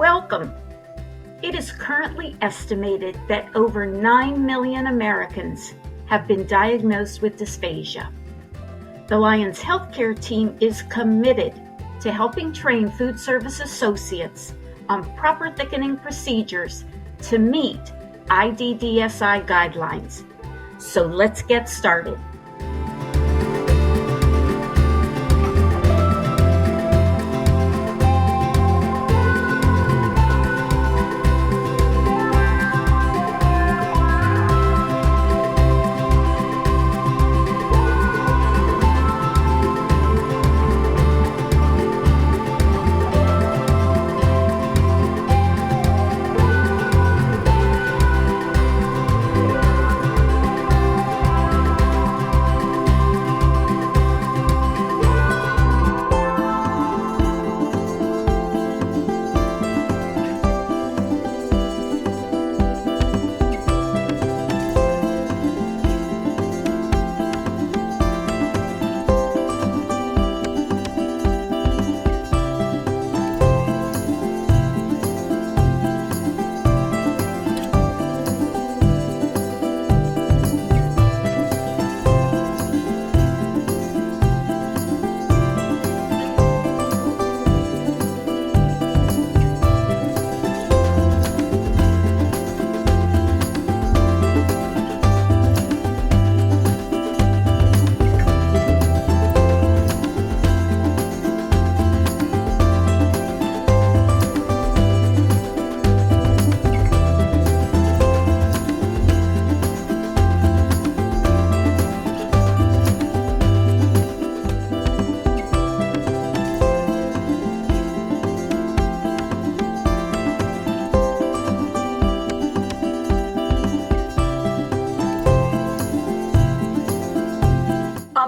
Welcome. It is currently estimated that over 9 million Americans have been diagnosed with dysphagia. The Lions Healthcare team is committed to helping train food service associates on proper thickening procedures to meet IDDSI guidelines. So let's get started.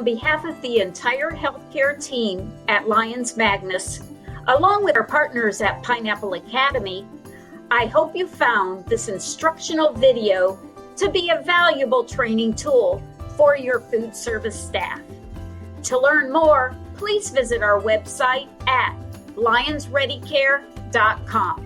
On behalf of the entire healthcare team at Lions Magnus, along with our partners at Pineapple Academy, I hope you found this instructional video to be a valuable training tool for your food service staff. To learn more, please visit our website at lionsreadycare.com.